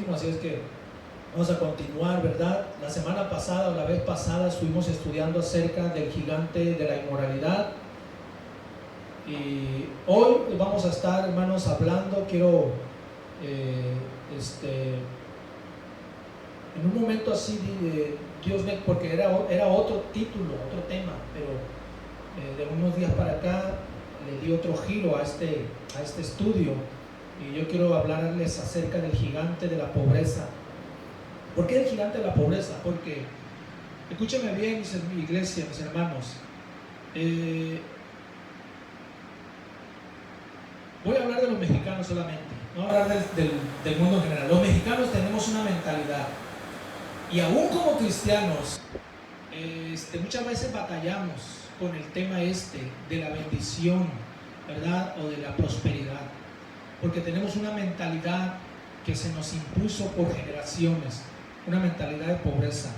último, así es que vamos a continuar, ¿verdad? La semana pasada o la vez pasada estuvimos estudiando acerca del gigante de la inmoralidad. Y hoy vamos a estar, hermanos, hablando. Quiero, en un momento así, Dios me, porque era otro título, otro tema, pero de unos días para acá le di otro giro a este estudio. Y yo quiero hablarles acerca del gigante de la pobreza. ¿Por qué el gigante de la pobreza? Porque, escúchenme bien, mi iglesia, mis hermanos, voy a hablar de los mexicanos solamente, no voy a hablar del mundo en general. Los mexicanos tenemos una mentalidad, y aún como cristianos, muchas veces batallamos con el tema de la bendición, ¿verdad? O de la prosperidad, porque tenemos una mentalidad que se nos impuso por generaciones, una mentalidad de pobreza.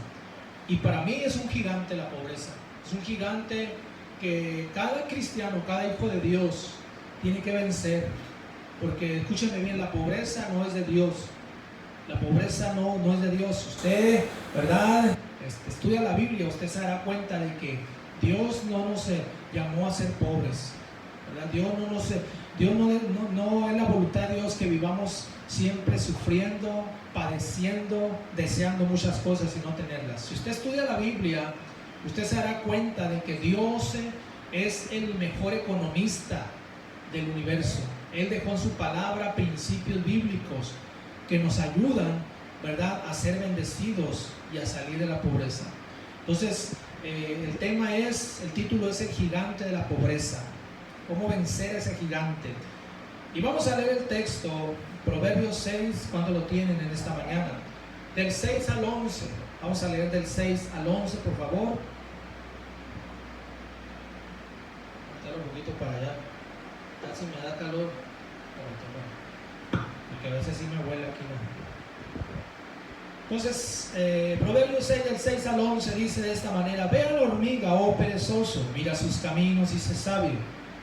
Y para mí es un gigante la pobreza, es un gigante que cada cristiano, cada hijo de Dios tiene que vencer, porque escúchenme bien, la pobreza no es de Dios. La pobreza no es de Dios. Usted, ¿verdad? Estudia la Biblia, usted se dará cuenta de que Dios no nos llamó a ser pobres, ¿verdad? Dios no es la voluntad de Dios que vivamos siempre sufriendo, padeciendo, deseando muchas cosas y no tenerlas. Si usted estudia la Biblia, usted se dará cuenta de que Dios es el mejor economista del universo. Él dejó en su palabra principios bíblicos que nos ayudan, ¿verdad?, a ser bendecidos y a salir de la pobreza. Entonces, el título es el gigante de la pobreza. ¿Cómo vencer a ese gigante? Y vamos a leer el texto, Proverbios 6, ¿cuánto lo tienen en esta mañana? Del 6 al 11. Vamos a leer del 6 al 11, por favor. Voy a un poquito para allá. Casi me da calor. Porque a veces sí me huele aquí, ¿no? Entonces, Proverbios 6, del 6 al 11 dice de esta manera: ve a la hormiga, oh perezoso, mira sus caminos y sé sabio,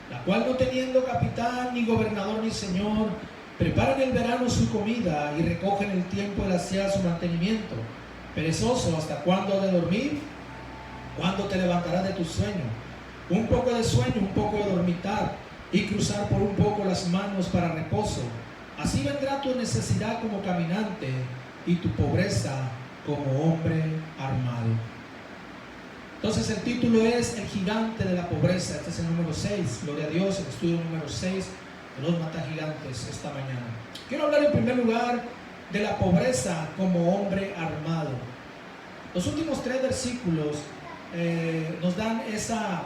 la cual no teniendo capitán, ni gobernador, ni señor, prepara en el verano su comida y recoge en el tiempo de la siega su mantenimiento. Perezoso, ¿hasta cuándo has de dormir? ¿Cuándo te levantarás de tu sueño? Un poco de sueño, un poco de dormitar, y cruzar por un poco las manos para reposo. Así vendrá tu necesidad como caminante, y tu pobreza como hombre armado. Entonces el título es el gigante de la pobreza. Este es el número 6, gloria a Dios, el estudio número 6 de los matagigantes esta mañana. Quiero hablar en primer lugar de la pobreza como hombre armado. Los últimos 3 versículos nos dan esa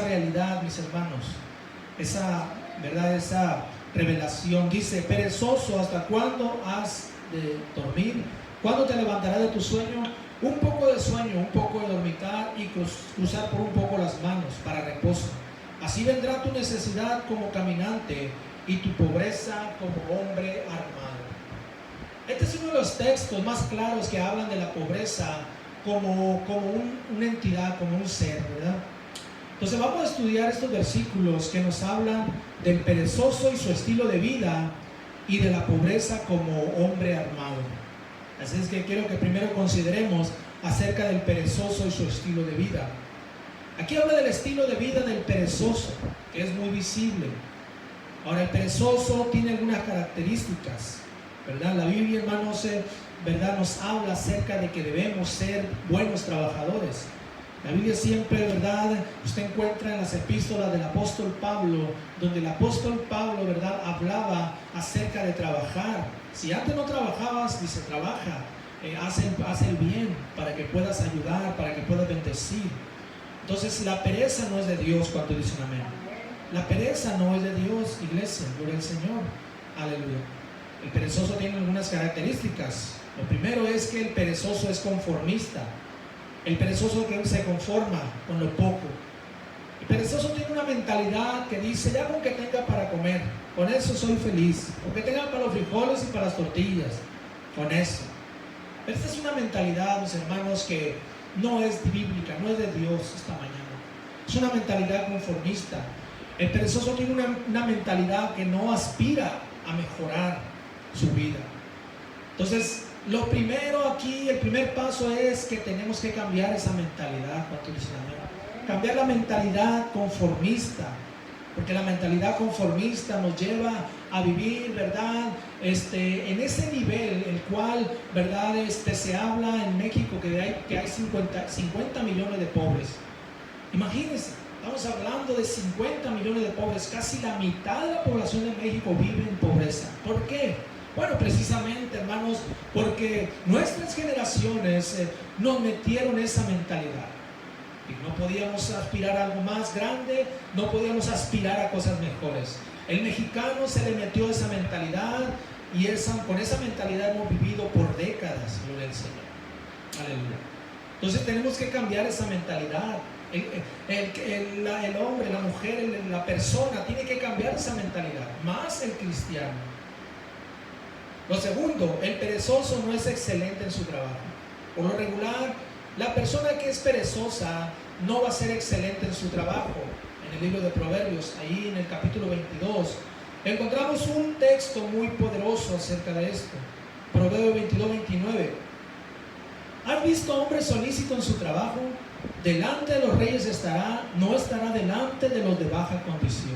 realidad, mis hermanos, esa revelación. Dice: perezoso, ¿hasta cuándo has de dormir? ¿Cuándo te levantarás de tu sueño? Un poco de sueño, un poco de dormitar y cruzar por un poco las manos para reposo. Así vendrá tu necesidad como caminante y tu pobreza como hombre armado. Este es uno de los textos más claros que hablan de la pobreza como una entidad, como un ser, ¿verdad? Entonces vamos a estudiar estos versículos que nos hablan del perezoso y su estilo de vida, y de la pobreza como hombre armado. Así es que quiero que primero consideremos acerca del perezoso y su estilo de vida. Aquí habla del estilo de vida del perezoso, que es muy visible. Ahora, el perezoso tiene algunas características, ¿verdad? La Biblia, hermanos, ¿verdad?, nos habla acerca de que debemos ser buenos trabajadores. La Biblia siempre, ¿verdad?, usted encuentra en las epístolas del apóstol Pablo, donde el apóstol Pablo, ¿verdad?, hablaba acerca de trabajar. Si antes no trabajabas, dice, trabaja, haz el bien para que puedas ayudar, para que puedas bendecir. Entonces, la pereza no es de Dios. Cuando dicen amén. La pereza no es de Dios, iglesia, gloria al Señor, aleluya. El perezoso tiene algunas características. Lo primero es que el perezoso es conformista. El perezoso que se conforma con lo poco. El perezoso tiene una mentalidad que dice: ya con que tenga para comer, con eso soy feliz. Con que tenga para los frijoles y para las tortillas, con eso. Esta es una mentalidad, mis hermanos, que no es bíblica, no es de Dios esta mañana. Es una mentalidad conformista. El perezoso tiene una mentalidad que no aspira a mejorar su vida. Entonces, lo primero aquí, el primer paso es que tenemos que cambiar esa mentalidad. ¿Cuánto dicen amén? Cambiar la mentalidad conformista, porque la mentalidad conformista nos lleva a vivir, ¿verdad? En ese nivel, el cual, ¿verdad? Se habla en México que hay 50 millones de pobres. Imagínense, estamos hablando de 50 millones de pobres, casi la mitad de la población de México vive en pobreza. ¿Por qué? Bueno, precisamente, hermanos, porque nuestras generaciones nos metieron esa mentalidad. Y no podíamos aspirar a algo más grande, no podíamos aspirar a cosas mejores. El mexicano se le metió esa mentalidad y con esa mentalidad hemos vivido por décadas, gloria al Señor. Aleluya. Entonces tenemos que cambiar esa mentalidad. El hombre, la mujer, la persona tiene que cambiar esa mentalidad, más el cristiano. Lo segundo, el perezoso no es excelente en su trabajo. Por lo regular, la persona que es perezosa no va a ser excelente en su trabajo. En el libro de Proverbios, ahí en el capítulo 22, encontramos un texto muy poderoso acerca de esto. Proverbios 22, 29. ¿Has visto hombre solícito en su trabajo? Delante de los reyes estará, no estará delante de los de baja condición.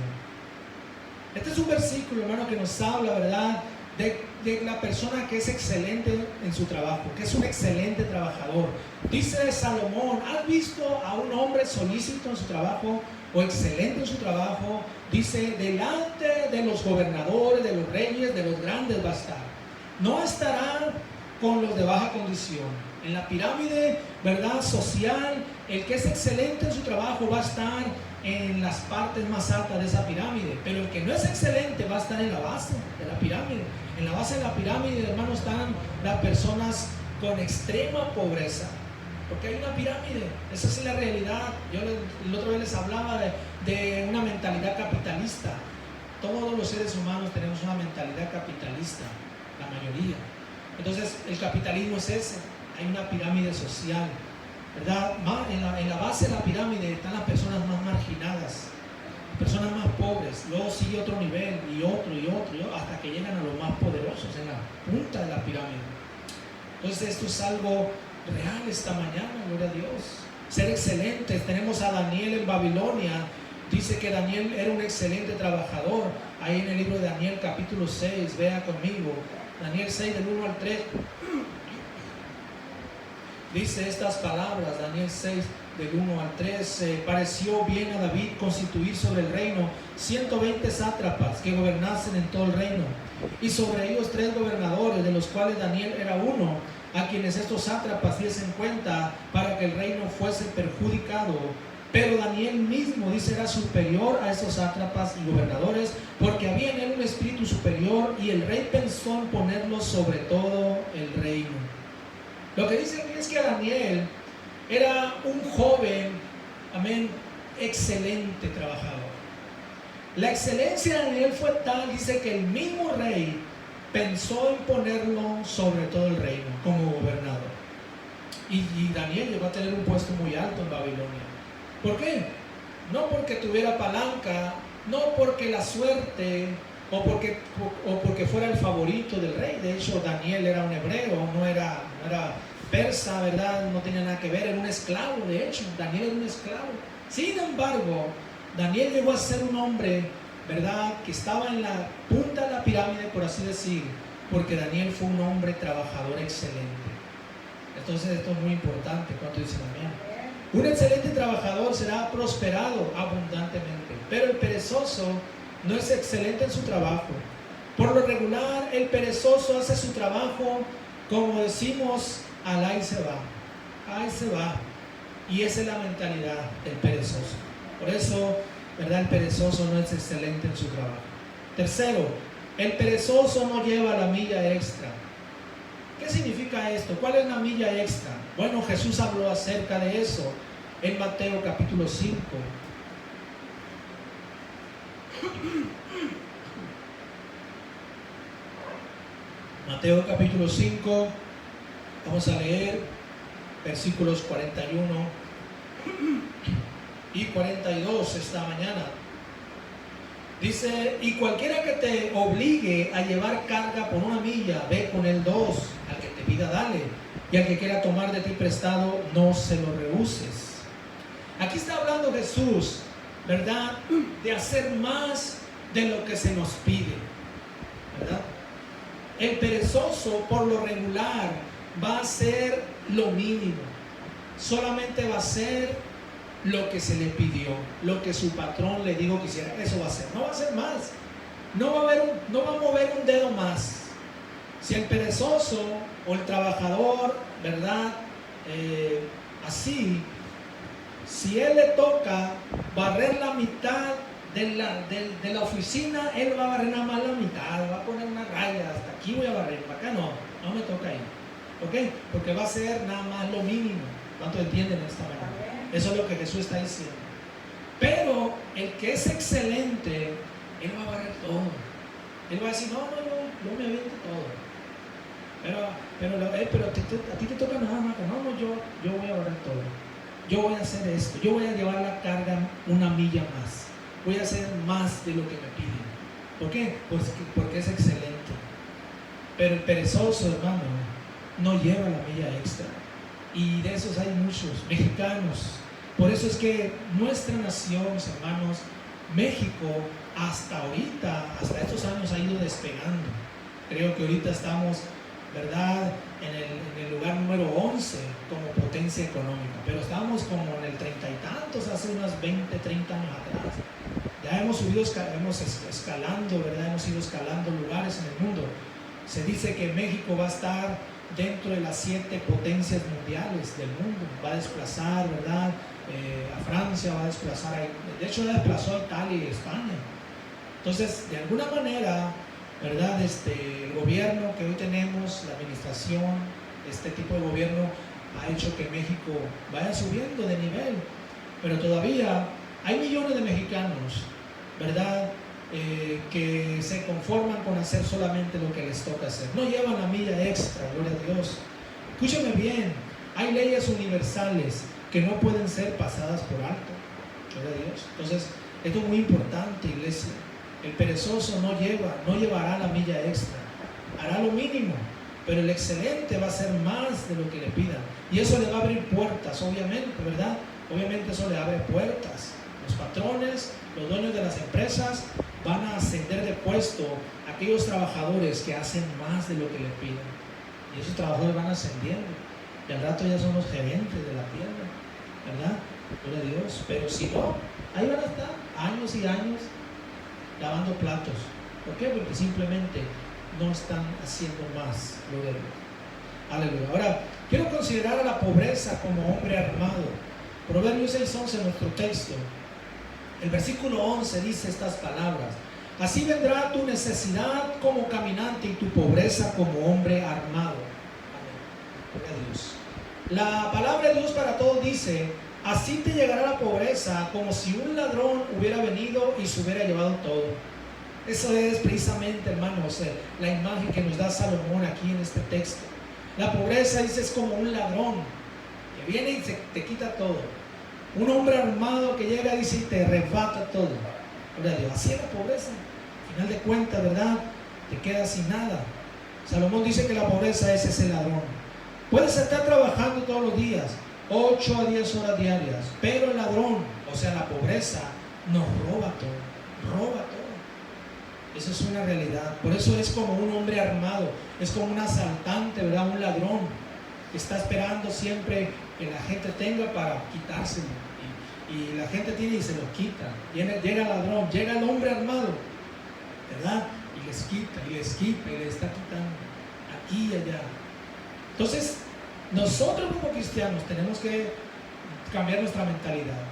Este es un versículo, hermano, que nos habla, ¿verdad?, de la persona que es excelente en su trabajo, que es un excelente trabajador. Dice Salomón, ¿has visto a un hombre solícito en su trabajo o excelente en su trabajo? Dice, delante de los gobernadores, de los reyes, de los grandes va a estar. No estará con los de baja condición. En la pirámide, ¿verdad?, social, el que es excelente en su trabajo va a estar en las partes más altas de esa pirámide, pero el que no es excelente va a estar en la base de la pirámide. En la base de la pirámide, hermanos, están las personas con extrema pobreza, porque hay una pirámide. Esa es la realidad. Yo el otro día les hablaba de una mentalidad capitalista. Todos los seres humanos tenemos una mentalidad capitalista, la mayoría. Entonces el capitalismo es ese. Hay una pirámide social, ¿verdad? En la base de la pirámide están las personas más marginadas, personas más pobres. Luego sigue otro nivel y otro, hasta que llegan a los más poderosos en la punta de la pirámide. Entonces esto es algo real esta mañana, gloria a Dios. Ser excelentes. Tenemos a Daniel en Babilonia. Dice que Daniel era un excelente trabajador. Ahí en el libro de Daniel capítulo 6, vea conmigo, Daniel 6 del 1 al 3. Dice estas palabras, Daniel 6 del 1 al 3, pareció bien a David constituir sobre el reino 120 sátrapas que gobernasen en todo el reino, y sobre ellos 3 gobernadores, de los cuales Daniel era uno, a quienes estos sátrapas diesen cuenta para que el reino fuese perjudicado. Pero Daniel mismo, dice, era superior a esos sátrapas y gobernadores, porque había en él un espíritu superior, y el rey pensó en ponerlo sobre todo el reino. Lo que dice aquí es que Daniel era un joven, amén, excelente trabajador. La excelencia de Daniel fue tal, dice, que el mismo rey pensó en ponerlo sobre todo el reino como gobernador. Y Daniel llegó a tener un puesto muy alto en Babilonia. ¿Por qué? No porque tuviera palanca, no porque la suerte, o porque fuera el favorito del rey. De hecho, Daniel era un hebreo, no era persa, ¿verdad? No tenía nada que ver, era un esclavo. De hecho, Daniel era un esclavo. Sin embargo, Daniel llegó a ser un hombre, ¿verdad?, que estaba en la punta de la pirámide, por así decir, porque Daniel fue un hombre trabajador excelente. Entonces esto es muy importante. ¿Cuánto dicen amén? Un excelente trabajador será prosperado abundantemente, pero el perezoso no es excelente en su trabajo. Por lo regular, el perezoso hace su trabajo, como decimos, al ahí se va. Y esa es la mentalidad del perezoso. Por eso, ¿verdad?, el perezoso no es excelente en su trabajo. Tercero, el perezoso no lleva la milla extra. ¿Qué significa esto? ¿Cuál es la milla extra? Bueno, Jesús habló acerca de eso en Mateo capítulo 5. Mateo capítulo 5, vamos a leer versículos 41 y 42 esta mañana. Dice, y cualquiera que te obligue a llevar carga por 1 milla, ve con él 2. Al que te pida, dale. Y al que quiera tomar de ti prestado, no se lo rehuses. Aquí está hablando Jesús, ¿verdad? De hacer más de lo que se nos pide, ¿verdad? El perezoso, por lo regular, va a hacer lo mínimo. Solamente va a hacer lo que se le pidió, lo que su patrón le dijo que hiciera. Eso va a hacer. No va a hacer más. No va a mover un dedo más. Si el perezoso o el trabajador, ¿verdad? Así, si él le toca barrer la mitad de la oficina, él va a barrer nada más la mitad, va a poner una raya, hasta aquí voy a barrer, para acá no me toca ahí, ¿ok? Porque va a ser nada más lo mínimo. ¿Cuánto entienden esta manera? Eso es lo que Jesús está diciendo. Pero el que es excelente, él va a barrer todo. Él va a decir, no me aviento todo. Pero a ti te toca nada más. No, yo voy a barrer todo. Yo voy a hacer esto. Yo voy a llevar la carga 1 milla más. Voy a hacer más de lo que me piden. ¿Por qué? Porque es excelente. Pero el perezoso, hermano, no lleva la milla extra. Y de esos hay muchos mexicanos. Por eso es que nuestra nación, hermanos, México, hasta ahorita, hasta estos años ha ido despegando. Creo que ahorita estamos, ¿verdad?, en el lugar número 11 como potencia económica. Pero estábamos como en el 30 y tantos hace unos 20, 30 años atrás. Ya hemos subido, hemos escalando, ¿verdad? Hemos ido escalando lugares en el mundo. Se dice que México va a estar dentro de las 7 potencias mundiales del mundo. Va a desplazar, ¿verdad?, a Francia, va a desplazar, de hecho ya desplazó a Italia y España. Entonces, de alguna manera, ¿verdad?, el gobierno que hoy tenemos, la administración, este tipo de gobierno ha hecho que México vaya subiendo de nivel. Pero todavía hay millones de mexicanos, ¿verdad?, que se conforman con hacer solamente lo que les toca hacer. No llevan la milla extra, gloria a Dios. Escúchame bien, hay leyes universales que no pueden ser pasadas por alto, gloria a Dios. Entonces, esto es muy importante, iglesia. El perezoso no llevará la milla extra, hará lo mínimo, pero el excelente va a hacer más de lo que le pidan. Y eso le va a abrir puertas, obviamente, ¿verdad? Obviamente eso le abre puertas. Los patrones, los dueños de las empresas van a ascender de puesto a aquellos trabajadores que hacen más de lo que le piden. Y esos trabajadores van ascendiendo. Y al rato ya son los gerentes de la tienda, ¿verdad? Gloria a Dios. Pero si no, ahí van a estar años y años lavando platos. ¿Por qué? Porque simplemente no están haciendo más. Gloria a Dios. Aleluya. Ahora, quiero considerar a la pobreza como hombre armado. Proverbios 6:11, nuestro texto. El versículo 11 dice estas palabras: así vendrá tu necesidad como caminante y tu pobreza como hombre armado. Amén. Gloria a Dios. La palabra de Dios para todos dice: así te llegará la pobreza como si un ladrón hubiera venido y se hubiera llevado todo. Eso es precisamente, hermanos, la imagen que nos da Salomón aquí en este texto. La pobreza, dice, es como un ladrón que viene y te quita todo. Un hombre armado que llega, dice, y te arrebata todo. Gloria a Dios. Así es la pobreza. Al final de cuentas, ¿verdad?, te quedas sin nada. Salomón dice que la pobreza es ese ladrón. Puedes estar trabajando todos los días, 8 a 10 horas diarias, pero el ladrón, o sea, la pobreza, nos roba todo. Roba todo. Eso es una realidad. Por eso es como un hombre armado. Es como un asaltante, ¿verdad?, un ladrón que está esperando siempre que la gente tenga para quitárselo. Y la gente tiene y se lo quita. Llega el ladrón, llega el hombre armado, ¿verdad?, y les quita, y les está quitando aquí y allá. Entonces, nosotros como cristianos tenemos que cambiar nuestra mentalidad.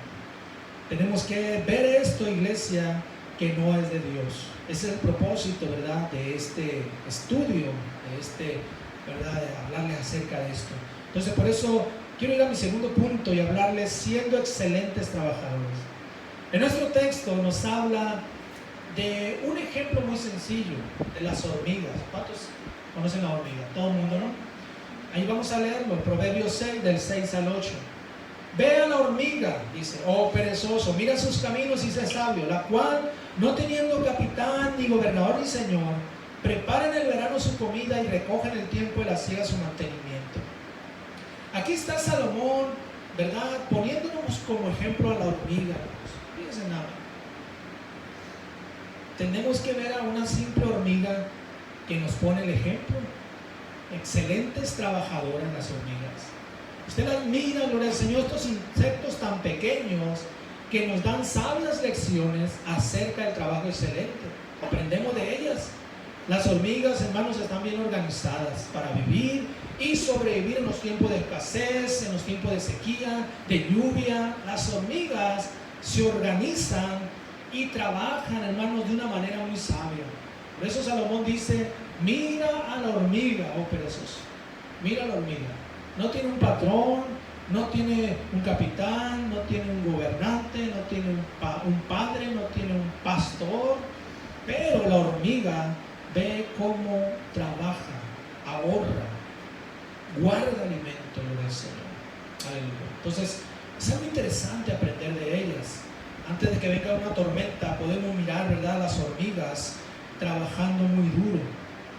Tenemos que ver esto, iglesia, que no es de Dios. Ese es el propósito, ¿verdad?, de este estudio, ¿verdad?, de hablarles acerca de esto. Entonces, por eso quiero ir a mi segundo punto y hablarles siendo excelentes trabajadores. En nuestro texto nos habla de un ejemplo muy sencillo, de las hormigas. ¿Cuántos conocen la hormiga? Todo el mundo, ¿no? Ahí vamos a leerlo, Proverbios 6, del 6 al 8. Ve a la hormiga, dice, oh perezoso, mira sus caminos y sé sabio, la cual, no teniendo capitán, ni gobernador, ni señor, prepara en el verano su comida y recoge en el tiempo de la siega su mantenimiento. Aquí está Salomón, ¿verdad?, poniéndonos como ejemplo a la hormiga. Fíjense nada. Tenemos que ver a una simple hormiga que nos pone el ejemplo. Excelentes trabajadoras las hormigas. Usted las mira, gloria al Señor, estos insectos tan pequeños que nos dan sabias lecciones acerca del trabajo excelente. Aprendemos de ellas. Las hormigas, hermanos, están bien organizadas para vivir y sobrevivir en los tiempos de escasez, en los tiempos de sequía, de lluvia. Las hormigas se organizan y trabajan, hermanos, de una manera muy sabia. Por eso Salomón dice, mira a la hormiga, oh perezoso, mira a la hormiga. No tiene un patrón, no tiene un capitán, no tiene un gobernante, no tiene un padre, no tiene un pastor, pero la hormiga ve cómo trabaja, ahorra, guarda alimento, lo del Señor. Aleluya. Entonces, es algo interesante aprender de ellas. Antes de que venga una tormenta, podemos mirar, ¿verdad?, las hormigas trabajando muy duro,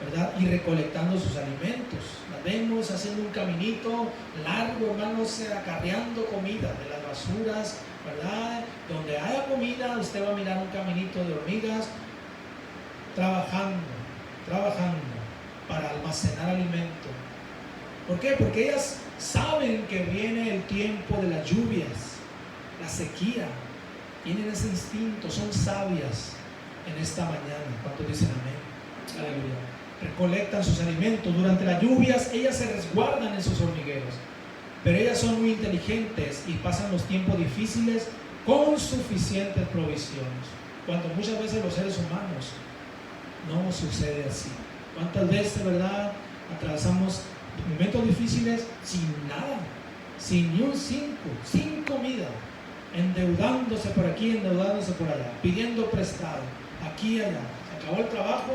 ¿verdad?, y recolectando sus alimentos. Las vemos haciendo un caminito largo, hermanos, acarreando comida de las basuras, ¿verdad? Donde haya comida, usted va a mirar un caminito de hormigas trabajando para almacenar alimento. ¿Por qué? Porque ellas saben que viene el tiempo de las lluvias, la sequía. Tienen ese instinto, son sabias en esta mañana. ¿Cuántos dicen amén? Aleluya. Recolectan sus alimentos. Durante las lluvias ellas se resguardan en sus hormigueros, pero ellas son muy inteligentes y pasan los tiempos difíciles con suficientes provisiones, cuando muchas veces los seres humanos no sucede así. ¿Cuántas veces, verdad, atravesamos momentos difíciles sin nada, sin ni un 5, sin comida, endeudándose por aquí, endeudándose por allá, pidiendo prestado, aquí y allá? Se acabó el trabajo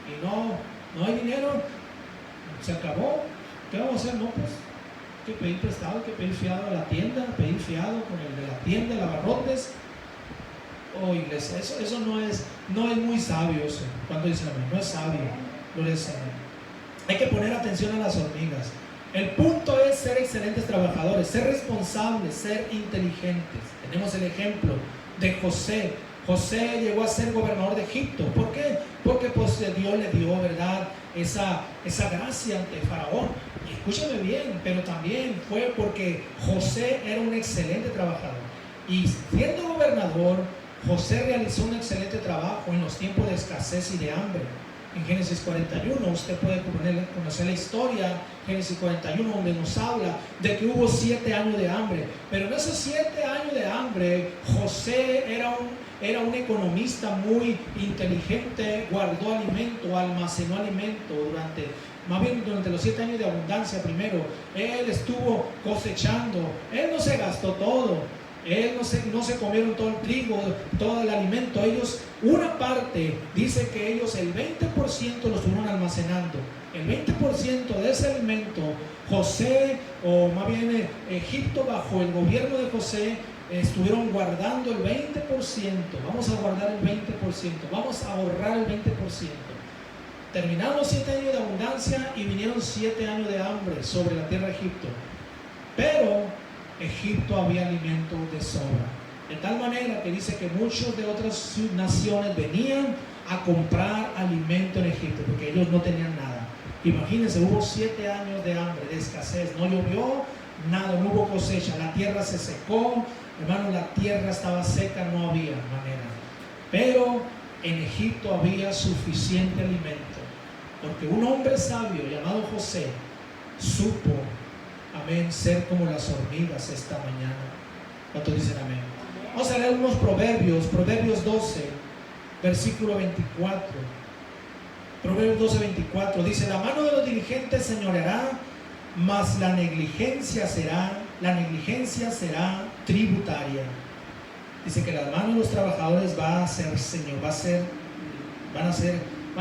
y no hay dinero, se acabó. ¿Qué vamos a hacer? No, pues, hay que pedir prestado, hay que pedir fiado a la tienda, pedir fiado con el de la tienda, el abarrotes. Oh, iglesia, eso no es muy sabio eso. Cuando dicen amén, no es sabio. Gloria al Señor. Hay que poner atención a las hormigas. El punto es ser excelentes trabajadores, ser responsables, ser inteligentes. Tenemos el ejemplo de José. José llegó a ser gobernador de Egipto. ¿Por qué? Porque pues Dios le dio, ¿verdad?, esa gracia ante Faraón. Y escúchame bien, pero también fue porque José era un excelente trabajador. Y siendo gobernador, José realizó un excelente trabajo en los tiempos de escasez y de hambre. En Génesis 41, usted puede conocer la historia, Génesis 41, donde nos habla de que hubo 7 años de hambre. Pero en esos 7 años de hambre, José era un economista muy inteligente, guardó alimento, almacenó alimento durante los 7 años de abundancia. Primero, él estuvo cosechando, él no se gastó todo. Él no se comieron todo el trigo, todo el alimento. Ellos, una parte, dice que ellos el 20% lo estuvieron almacenando. El 20% de ese alimento, José, o más bien Egipto, bajo el gobierno de José, estuvieron guardando el 20%. Vamos a guardar el 20%, vamos a ahorrar el 20%. Terminaron 7 años de abundancia y vinieron 7 años de hambre sobre la tierra de Egipto. Pero Egipto había alimento de sobra, de tal manera que dice que muchos de otras naciones venían a comprar alimento en Egipto porque ellos no tenían nada. Imagínense, hubo 7 años de hambre, de escasez, no llovió nada, no hubo cosecha, la tierra se secó, hermano, la tierra estaba seca, no había manera. Pero en Egipto había suficiente alimento, porque un hombre sabio llamado José supo, amén, ser como las hormigas esta mañana. ¿Cuántos dicen amén? Vamos a leer unos proverbios. Proverbios 12, versículo 24. Proverbios 12, 24 dice: la mano de los diligentes señoreará, mas la negligencia será tributaria. Dice que las manos de los trabajadores van a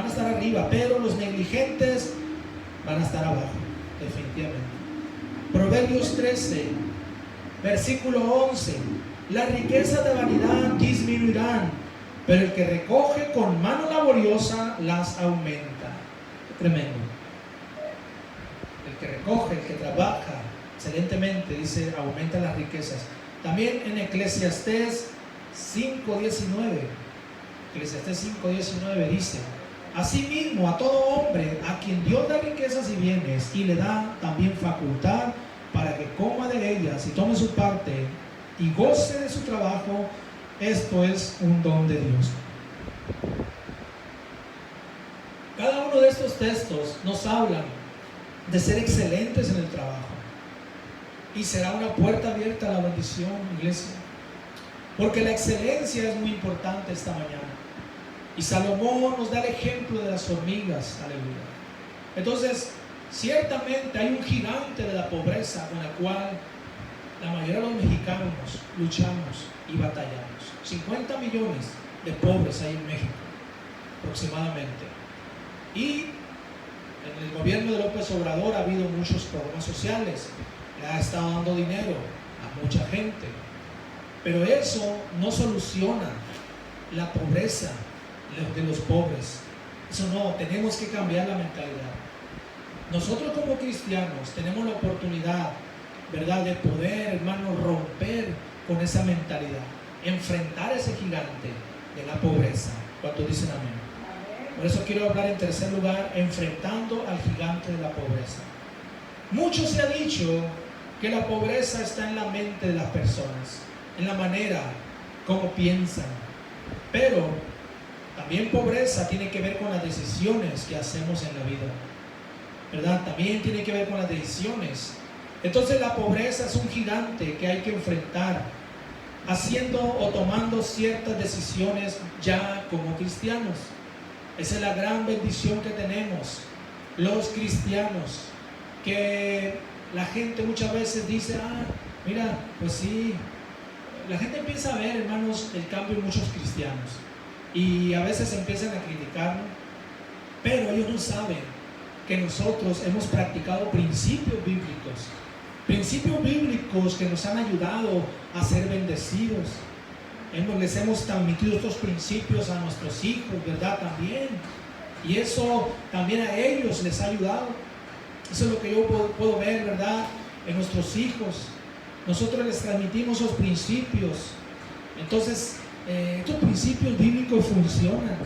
estar arriba, pero los negligentes van a estar abajo, definitivamente. Proverbios 13, Versículo 11. Las riquezas de vanidad disminuirán, pero el que recoge con mano laboriosa las aumenta. Qué tremendo. El que recoge, el que trabaja excelentemente, dice, aumenta las riquezas. También en Eclesiastés 5:19. Eclesiastés 5:19 dice: asimismo, a todo hombre a quien Dios da riquezas y bienes, y le da también facultad para que coma de ellas y tome su parte y goce de su trabajo, esto es un don de Dios. Cada uno de estos textos nos hablan de ser excelentes en el trabajo, y será una puerta abierta a la bendición, iglesia, porque la excelencia es muy importante esta mañana. Y Salomón nos da el ejemplo de las hormigas, aleluya. Entonces, ciertamente hay un gigante de la pobreza con la cual la mayoría de los mexicanos luchamos y batallamos. 50 millones de pobres hay en México, aproximadamente. Y en el gobierno de López Obrador ha habido muchos programas sociales, le ha estado dando dinero a mucha gente, pero eso no soluciona la pobreza de los pobres. Eso no, tenemos que cambiar la mentalidad. Nosotros como cristianos tenemos la oportunidad, ¿verdad?, de poder, hermano, romper con esa mentalidad, enfrentar ese gigante de la pobreza. ¿Cuántos dicen amén? Por eso quiero hablar en tercer lugar, enfrentando al gigante de la pobreza. Mucho se ha dicho que la pobreza está en la mente de las personas, en la manera como piensan, pero también pobreza tiene que ver con las decisiones que hacemos en la vida, ¿verdad? También tiene que ver con las decisiones. Entonces la pobreza es un gigante que hay que enfrentar, haciendo o tomando ciertas decisiones ya como cristianos. Esa es la gran bendición que tenemos los cristianos, que la gente muchas veces dice, mira, pues sí, la gente empieza a ver, hermanos, el cambio en muchos cristianos, y a veces empiezan a criticarnos, pero ellos no saben que nosotros hemos practicado principios bíblicos que nos han ayudado a ser bendecidos. Les hemos transmitido estos principios a nuestros hijos, ¿verdad? También, y eso también a ellos les ha ayudado. Eso es lo que yo puedo ver, ¿verdad?, en nuestros hijos. Nosotros les transmitimos esos principios. Entonces, estos principios bíblicos funcionan.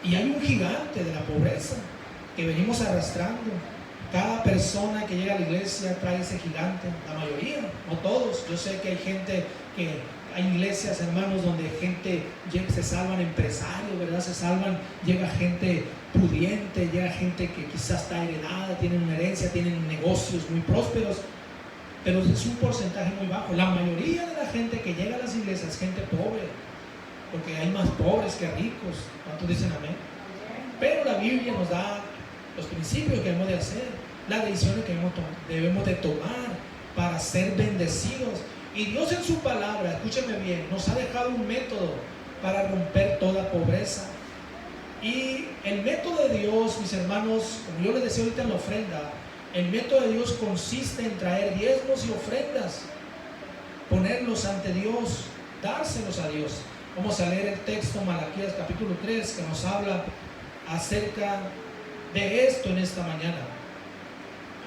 Y hay un gigante de la pobreza que venimos arrastrando. Cada persona que llega a la iglesia trae ese gigante. La mayoría, no todos. Yo sé que hay gente hay iglesias, hermanos, donde gente se salvan empresarios, ¿verdad? Se salvan, llega gente pudiente, llega gente que quizás está heredada, tienen una herencia, tienen negocios muy prósperos, pero es un porcentaje muy bajo. La mayoría de la gente que llega a las iglesias es gente pobre, porque hay más pobres que ricos. ¿Cuántos dicen amén? Pero la Biblia nos da los principios que debemos de hacer, las decisiones que debemos de tomar para ser bendecidos. Y Dios en su palabra, escúcheme bien, nos ha dejado un método para romper toda pobreza. Y el método de Dios, mis hermanos, como yo les decía ahorita en la ofrenda, el método de Dios consiste en traer diezmos y ofrendas, ponerlos ante Dios, dárselos a Dios. Vamos a leer el texto, Malaquías capítulo 3, que nos habla acerca de esto en esta mañana.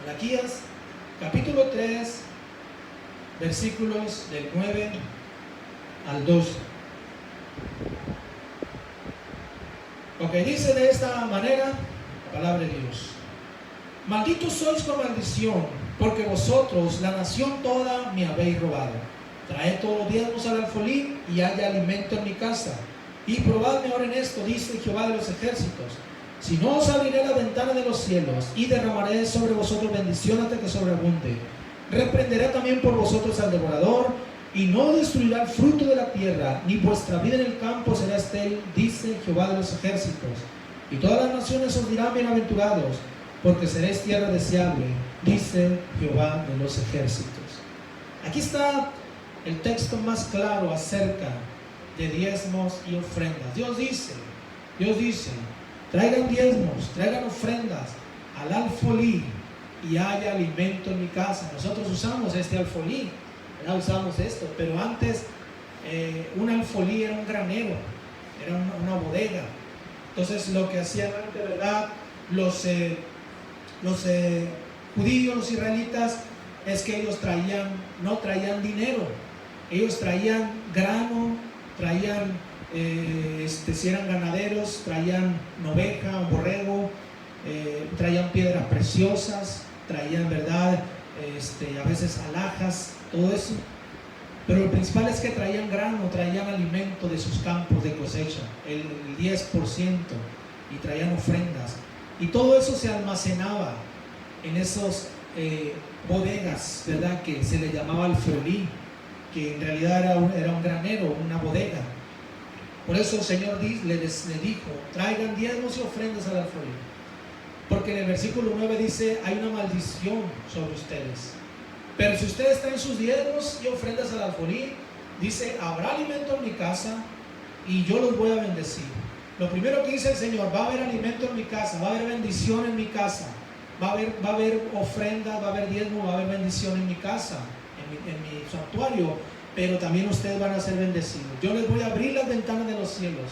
Malaquías capítulo 3, versículos del 9 al 12. Ok, dice de esta manera la palabra de Dios: malditos sois con maldición, porque vosotros, la nación toda, me habéis robado. Traed todos los diezmos al alfolí, y haya alimento en mi casa. Y probadme ahora en esto, dice Jehová de los ejércitos, si no os abriré la ventana de los cielos, y derramaré sobre vosotros bendición hasta que sobreabunde. Reprenderé también por vosotros al devorador, y no destruirá el fruto de la tierra, ni vuestra vida en el campo será estéril, dice Jehová de los ejércitos. Y todas las naciones os dirán bienaventurados, porque seréis tierra deseable, dice Jehová de los ejércitos. Aquí está el texto más claro acerca de diezmos y ofrendas. Dios dice, traigan diezmos, traigan ofrendas al alfolí, y haya alimento en mi casa. Nosotros usamos este alfolí. ¿verdad? Usamos esto, pero antes un alfolí era un granero, era una bodega. Entonces lo que hacían antes, ¿verdad? Los judíos, los israelitas, es que ellos no traían dinero, ellos traían grano, traían, si eran ganaderos, traían oveja, un borrego, traían piedras preciosas, traían, ¿verdad? A veces alhajas, todo eso. Pero lo principal es que traían grano, traían alimento de sus campos de cosecha, el 10%, y traían ofrendas. Y todo eso se almacenaba en esos bodegas, ¿verdad? Que se le llamaba alfolí, que en realidad era un granero, una bodega. Por eso el Señor le dijo, traigan diezmos y ofrendas al alfolí. Porque en el versículo 9 dice, hay una maldición sobre ustedes. Pero si ustedes traen sus diezmos y ofrendas al alfolí, dice, habrá alimento en mi casa y yo los voy a bendecir. Lo primero que dice el Señor, va a haber alimento en mi casa, va a haber bendición en mi casa, va a haber ofrenda, va a haber diezmo, va a haber bendición en mi casa, en mi santuario, pero también ustedes van a ser bendecidos. Yo les voy a abrir las ventanas de los cielos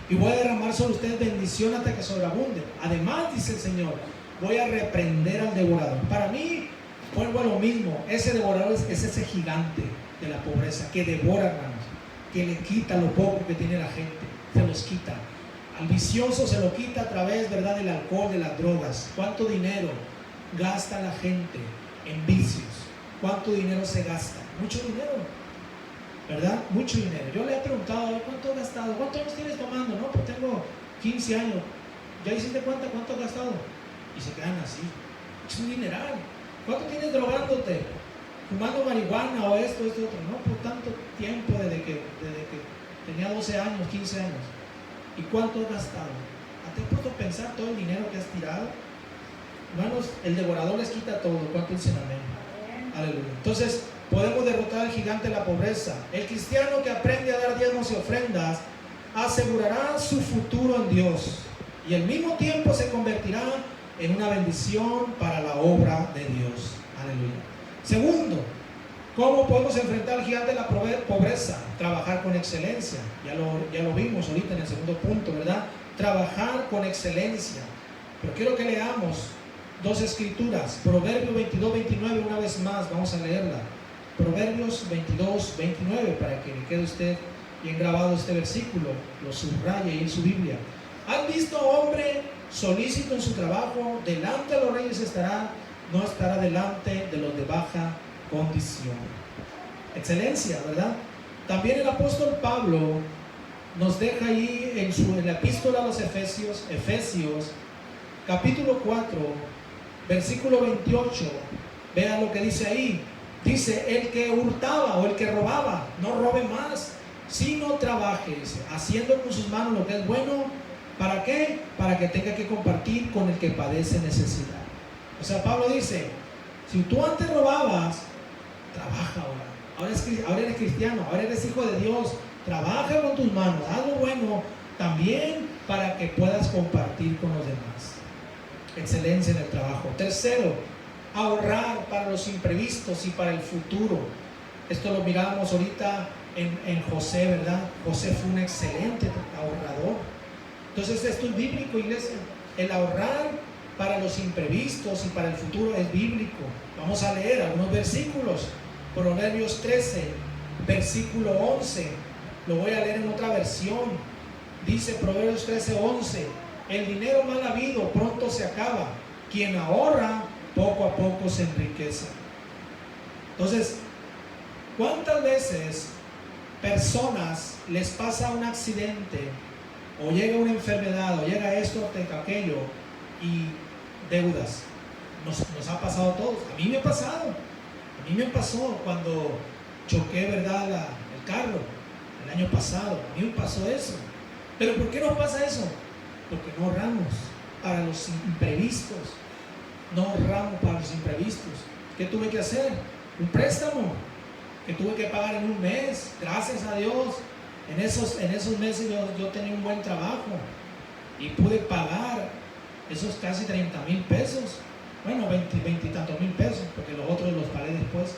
y voy a derramar sobre ustedes bendición hasta que sobreabunde. Además, dice el Señor, voy a reprender al devorador. Para mí, vuelvo a lo mismo, ese devorador es ese gigante de la pobreza que devora, hermanos, que le quita lo poco que tiene la gente, se los quita. Al vicioso se lo quita a través, ¿verdad?, del alcohol, de las drogas. ¿Cuánto dinero gasta la gente en vicios? ¿Cuánto dinero se gasta? Mucho dinero, ¿verdad? Mucho dinero. Yo le he preguntado, ¿cuánto has gastado? ¿Cuántos años tienes tomando? No, pues tengo 15 años. ¿Ya hiciste cuenta cuánto has gastado? Y se quedan así. Es un dineral. ¿Cuánto tienes drogándote? Fumando marihuana o esto, otro. No, por tanto tiempo, desde que tenía 12 años, 15 años. ¿Y cuánto has gastado? ¿Te has puesto a pensar todo el dinero que has tirado? Hermanos, el devorador les quita todo. ¿Cuánto dicen amén? Aleluya. Entonces, podemos derrotar al gigante de la pobreza. El cristiano que aprende a dar diezmos y ofrendas asegurará su futuro en Dios y al mismo tiempo se convertirá en una bendición para la obra de Dios. Aleluya. Segundo, ¿cómo podemos enfrentar al gigante de la pobreza? Trabajar con excelencia. Ya lo vimos ahorita en el segundo punto, ¿verdad? Trabajar con excelencia. Pero quiero que leamos dos escrituras. Proverbios 22, 29, una vez más, vamos a leerla. Proverbios 22, 29, para que le quede usted bien grabado este versículo, lo subraye ahí en su Biblia. ¿Has visto hombre solícito en su trabajo? Delante de los reyes estará, no estará delante de los de baja condición. Excelencia, ¿verdad? También el apóstol Pablo nos deja ahí en la epístola a los Efesios, capítulo 4, versículo 28. Vean lo que dice ahí. Dice, el que hurtaba o el que robaba, no robe más, sino trabaje, dice, haciendo con sus manos lo que es bueno. ¿Para qué? Para que tenga que compartir con el que padece necesidad. O sea, Pablo dice, si tú antes robabas, trabaja ahora. Ahora eres cristiano, ahora eres hijo de Dios. Trabaja con tus manos, haz lo bueno también para que puedas compartir con los demás. Excelencia en el trabajo. Tercero, ahorrar para los imprevistos y para el futuro. Esto lo miramos ahorita en José, ¿verdad? José fue un excelente ahorrador. Entonces esto es bíblico, iglesia. El ahorrar para los imprevistos y para el futuro es bíblico. Vamos a leer algunos versículos. Proverbios 13, versículo 11. Lo voy a leer en otra versión. Dice Proverbios 13, 11. El dinero mal habido pronto se acaba. Quien ahorra, poco a poco se enriquece. Entonces, ¿cuántas veces personas les pasa un accidente o llega una enfermedad o llega esto o aquello y deudas? Nos ha pasado a todos. A mí me ha pasado. A mí me pasó cuando choqué, ¿verdad?, el carro el año pasado. A mí me pasó eso. ¿Pero por qué nos pasa eso? Porque no ahorramos para los imprevistos. No ahorramos para los imprevistos. ¿Qué tuve que hacer? Un préstamo que tuve que pagar en un mes. Gracias a Dios, en esos meses yo tenía un buen trabajo y pude pagar esos casi 30,000 pesos. Bueno, 20 y tantos mil pesos, porque los otros los pagué después.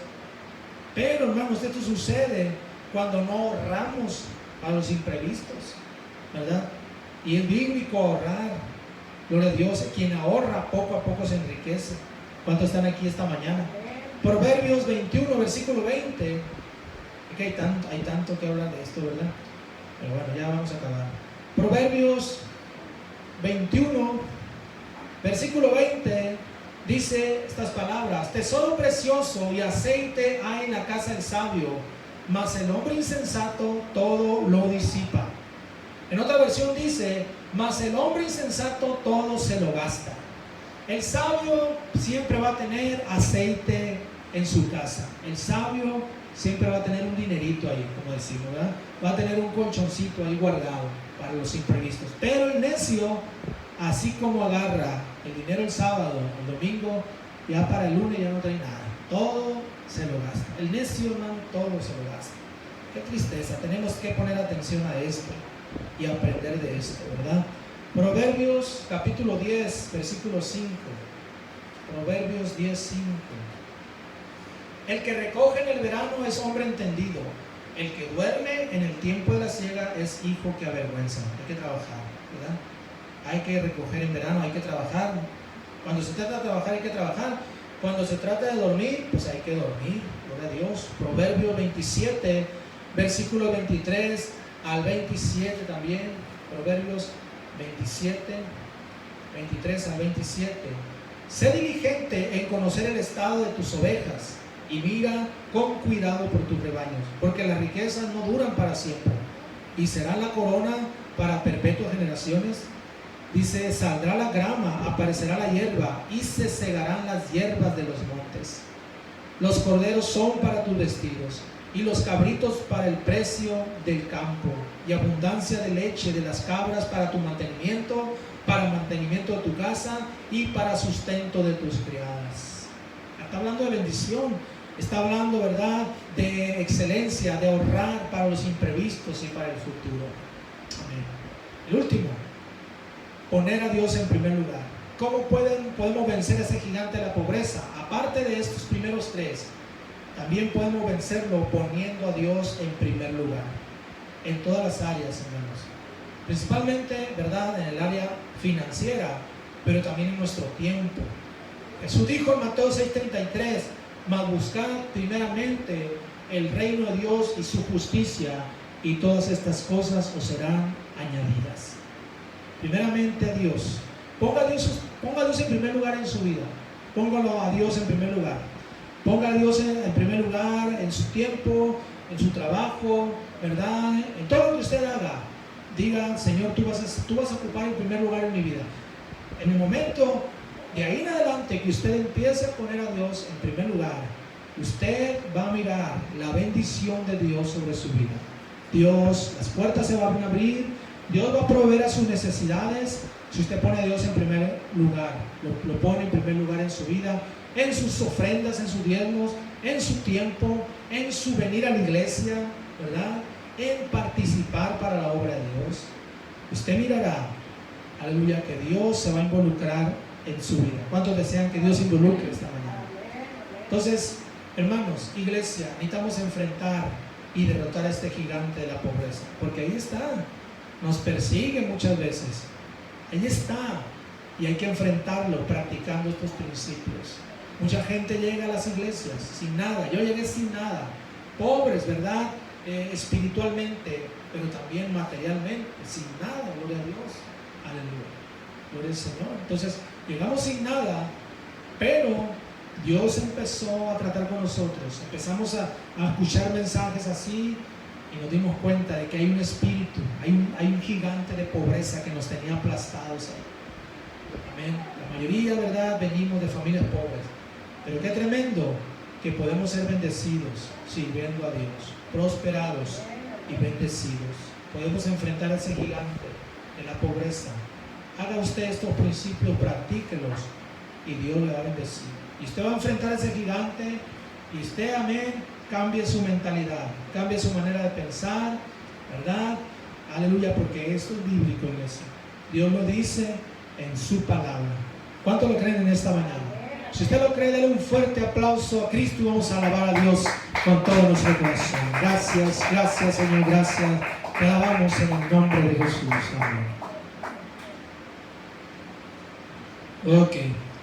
Pero hermanos, esto sucede cuando no ahorramos a los imprevistos, ¿verdad? Y es bíblico ahorrar. Gloria a Dios, quien ahorra poco a poco se enriquece. ¿Cuántos están aquí esta mañana? Proverbios 21, versículo 20. Es que hay tanto que hablar de esto, ¿verdad? Pero bueno, ya vamos a acabar. Proverbios 21, versículo 20, dice estas palabras: tesoro precioso y aceite hay en la casa del sabio, mas el hombre insensato todo lo disipa. En otra versión dice: mas el hombre insensato todo se lo gasta. El sabio siempre va a tener aceite en su casa. El sabio siempre va a tener un dinerito ahí, como decimos, ¿verdad? Va a tener un colchoncito ahí guardado para los imprevistos. Pero el necio, así como agarra el dinero el sábado, el domingo, ya para el lunes ya no trae nada. Todo se lo gasta. El necio, hermano, todo se lo gasta. Qué tristeza. Tenemos que poner atención a esto y aprender de esto, ¿verdad? Proverbios capítulo 10, versículo 5. Proverbios 10, 5. El que recoge en el verano es hombre entendido. El que duerme en el tiempo de la siega es hijo que avergüenza. Hay que trabajar, ¿verdad? Hay que recoger en verano, hay que trabajar. Cuando se trata de trabajar, hay que trabajar. Cuando se trata de dormir, pues hay que dormir. Gloria a Dios. Proverbios 27, versículo 23 al 27 también. Proverbios 27, 23 al 27. Sé diligente en conocer el estado de tus ovejas y mira con cuidado por tus rebaños, porque las riquezas no duran para siempre y será la corona para perpetuas generaciones. Dice: saldrá la grama, aparecerá la hierba y se segarán las hierbas de los montes. Los corderos son para tus vestidos y los cabritos para el precio del campo, y abundancia de leche de las cabras para tu mantenimiento, para el mantenimiento de tu casa y para sustento de tus criadas. Está hablando de bendición, está hablando, ¿verdad?, de excelencia, de ahorrar para los imprevistos y para el futuro. Amén. El último, poner a Dios en primer lugar. ¿Cómo podemos vencer a ese gigante de la pobreza? Aparte de estos primeros tres, también podemos vencerlo poniendo a Dios en primer lugar, en todas las áreas, hermanos. Principalmente, ¿verdad?, en el área financiera, pero también en nuestro tiempo. Jesús dijo en Mateo 6:33: mas buscad primeramente el reino de Dios y su justicia, y todas estas cosas os serán añadidas. Primeramente a Dios. Ponga a Dios en primer lugar en su vida. Póngalo a Dios en primer lugar. Ponga a Dios en primer lugar en su tiempo, en su trabajo, ¿verdad? En todo lo que usted haga. Diga: Señor, tú vas a ocupar el primer lugar en mi vida. En el momento de ahí en adelante que usted empiece a poner a Dios en primer lugar, usted va a mirar la bendición de Dios sobre su vida. Dios, las puertas se van a abrir, Dios va a proveer a sus necesidades. Si usted pone a Dios en primer lugar, lo pone en primer lugar en su vida, en sus ofrendas, en sus diezmos, en su tiempo, en su venir a la iglesia, ¿verdad?, en participar para la obra de Dios, usted mirará, aleluya, que Dios se va a involucrar en su vida. ¿Cuántos desean que Dios se involucre esta mañana? Entonces, hermanos, iglesia, necesitamos enfrentar y derrotar a este gigante de la pobreza, porque ahí está, nos persigue muchas veces, ahí está, y hay que enfrentarlo practicando estos principios. Mucha gente llega a las iglesias sin nada. Yo llegué sin nada, pobres, ¿verdad?, espiritualmente, pero también materialmente, sin nada. Gloria a Dios, aleluya, gloria al Señor. Entonces llegamos sin nada, pero Dios empezó a tratar con nosotros. Empezamos a escuchar mensajes así y nos dimos cuenta de que hay un espíritu, hay un gigante de pobreza que nos tenía aplastados ahí. Amén. La mayoría, ¿verdad?, venimos de familias pobres, pero qué tremendo que podemos ser bendecidos sirviendo a Dios, prosperados y bendecidos. Podemos enfrentar a ese gigante de la pobreza. Haga usted estos principios, practíquelos y Dios le va a bendecir. Y usted va a enfrentar a ese gigante y usted, amén, cambie su mentalidad, cambie su manera de pensar, ¿verdad? Aleluya, porque esto es bíblico, iglesia. Dios lo dice en su palabra. ¿Cuánto lo creen en esta mañana? Si usted lo cree, denle un fuerte aplauso a Cristo y vamos a alabar a Dios con todo nuestro corazón. Gracias, gracias Señor, gracias. Te alabamos en el nombre de Jesús. Amén. Ok,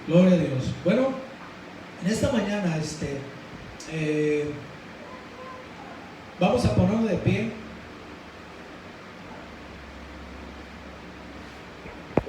gloria a Dios. Bueno, en esta mañana vamos a ponernos de pie.